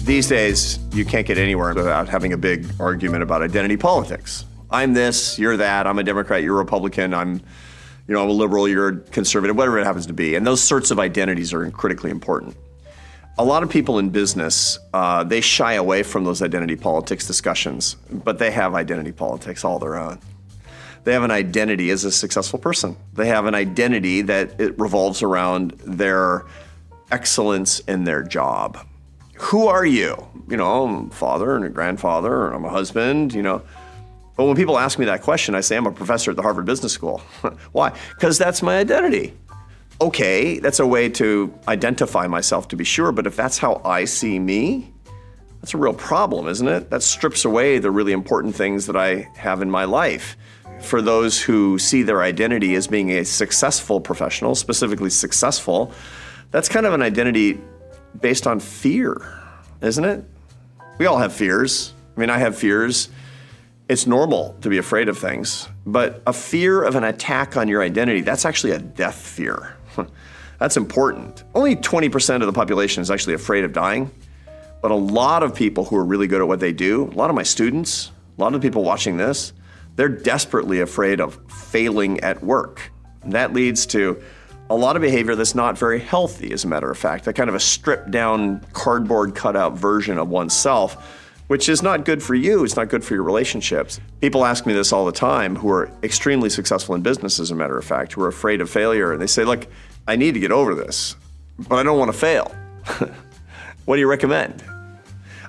These days, you can't get anywhere without having a big argument about identity politics. I'm this, you're that, I'm a Democrat, you're a Republican, I'm a liberal, you're a conservative, whatever it happens to be. And those sorts of identities are critically important. A lot of people in business, they shy away from those identity politics discussions, but they have identity politics all their own. They have an identity as a successful person. They have an identity that it revolves around their excellence in their job. Who are you? I'm a father and a grandfather, or I'm a husband, But when people ask me that question, I say I'm a professor at the Harvard Business School. Why? Because that's my identity. Okay, that's a way to identify myself, to be sure, but if that's how I see me, that's a real problem, isn't it? That strips away the really important things that I have in my life. For those who see their identity as being a successful professional, specifically successful, that's kind of an identity based on fear, isn't it? We all have fears. I have fears. It's normal to be afraid of things, but a fear of an attack on your identity, that's actually a death fear. That's important. Only 20% of the population is actually afraid of dying, but a lot of people who are really good at what they do, a lot of my students, a lot of the people watching this, they're desperately afraid of failing at work. And that leads to a lot of behavior that's not very healthy, as a matter of fact, that kind of a stripped down, cardboard cutout version of oneself, which is not good for you, it's not good for your relationships. People ask me this all the time who are extremely successful in business, as a matter of fact, who are afraid of failure, and they say, look, I need to get over this, but I don't want to fail. What do you recommend?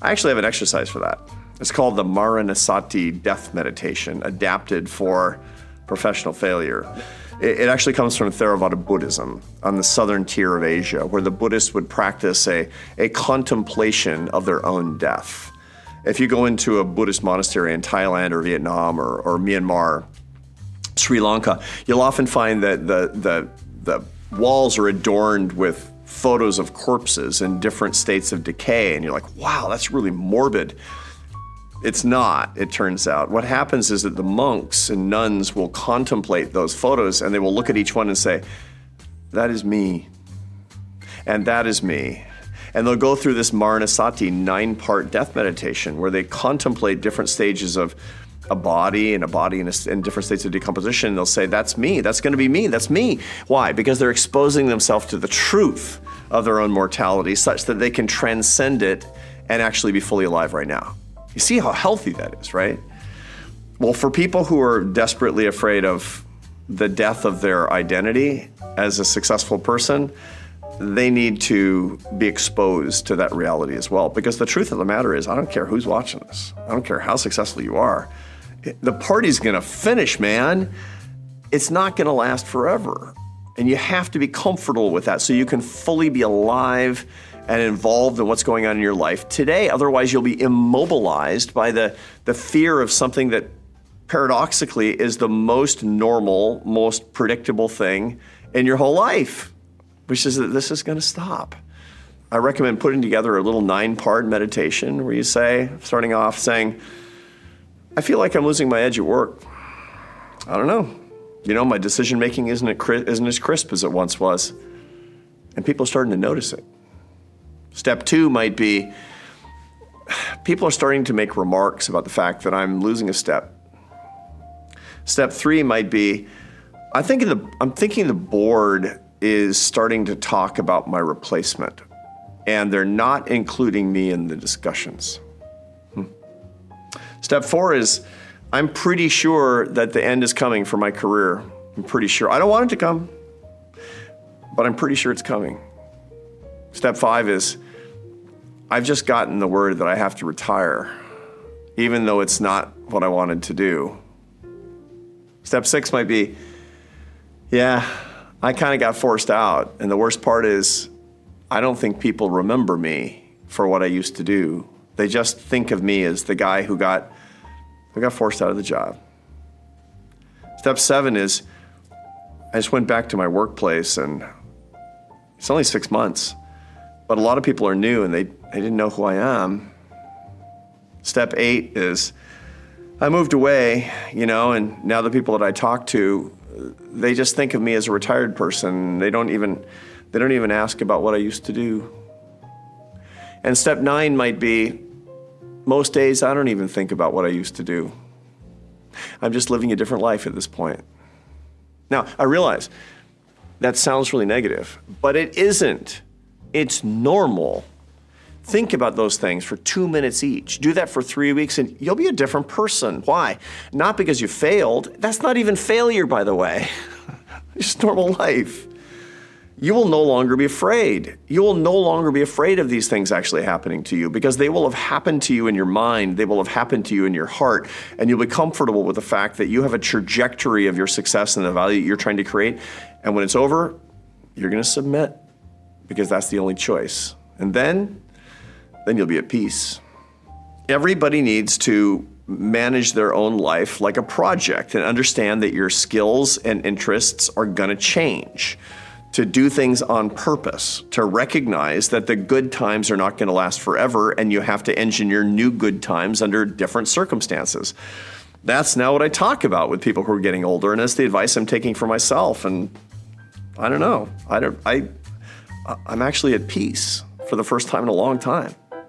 I actually have an exercise for that. It's called the Maranasati Death Meditation, adapted for professional failure. It actually comes from Theravada Buddhism on the southern tier of Asia, where the Buddhists would practice a contemplation of their own death. If you go into a Buddhist monastery in Thailand or Vietnam or Myanmar, Sri Lanka, you'll often find that the walls are adorned with photos of corpses in different states of decay, and you're like, wow, that's really morbid. It's not, it turns out. What happens is that the monks and nuns will contemplate those photos, and they will look at each one and say, that is me, and that is me. And they'll go through this Maranasati 9-part death meditation where they contemplate different stages of a body in different states of decomposition. And they'll say, that's me, that's gonna be me, that's me. Why? Because they're exposing themselves to the truth of their own mortality such that they can transcend it and actually be fully alive right now. You see how healthy that is, right? Well, for people who are desperately afraid of the death of their identity as a successful person, they need to be exposed to that reality as well. Because the truth of the matter is, I don't care who's watching this. I don't care how successful you are. The party's gonna finish, man. It's not gonna last forever. And you have to be comfortable with that so you can fully be alive and involved in what's going on in your life today. Otherwise, you'll be immobilized by the fear of something that paradoxically is the most normal, most predictable thing in your whole life, which is that this is gonna stop. I recommend putting together a little 9-part meditation where you say, starting off saying, I feel like I'm losing my edge at work. I don't know. My decision-making isn't as crisp as it once was. And people are starting to notice it. Step 2 might be, people are starting to make remarks about the fact that I'm losing a step. Step 3 might be, I'm thinking the board is starting to talk about my replacement, and they're not including me in the discussions. Step 4 is, I'm pretty sure that the end is coming for my career. I'm pretty sure. I don't want it to come, but I'm pretty sure it's coming. Step 5 is, I've just gotten the word that I have to retire, even though it's not what I wanted to do. Step 6 might be, yeah, I kind of got forced out. And the worst part is, I don't think people remember me for what I used to do. They just think of me as the guy who got forced out of the job. Step 7 is, I just went back to my workplace, and it's only 6 months, but a lot of people are new and they didn't know who I am. Step 8 is, I moved away, and now the people that I talk to, they just think of me as a retired person. They don't even ask about what I used to do. And step 9 might be, most days I don't even think about what I used to do. I'm just living a different life at this point. Now, I realize that sounds really negative, but it isn't. It's normal. Think about those things for 2 minutes each. Do that for 3 weeks and you'll be a different person. Why? Not because you failed. That's not even failure, by the way. It's just normal life. You will no longer be afraid. You will no longer be afraid of these things actually happening to you because they will have happened to you in your mind. They will have happened to you in your heart. And you'll be comfortable with the fact that you have a trajectory of your success and the value you're trying to create. And when it's over, you're going to submit because that's the only choice. And then you'll be at peace. Everybody needs to manage their own life like a project and understand that your skills and interests are going to change. To do things on purpose, to recognize that the good times are not going to last forever and you have to engineer new good times under different circumstances. That's now what I talk about with people who are getting older, and that's the advice I'm taking for myself. And I don't know, I'm actually at peace for the first time in a long time.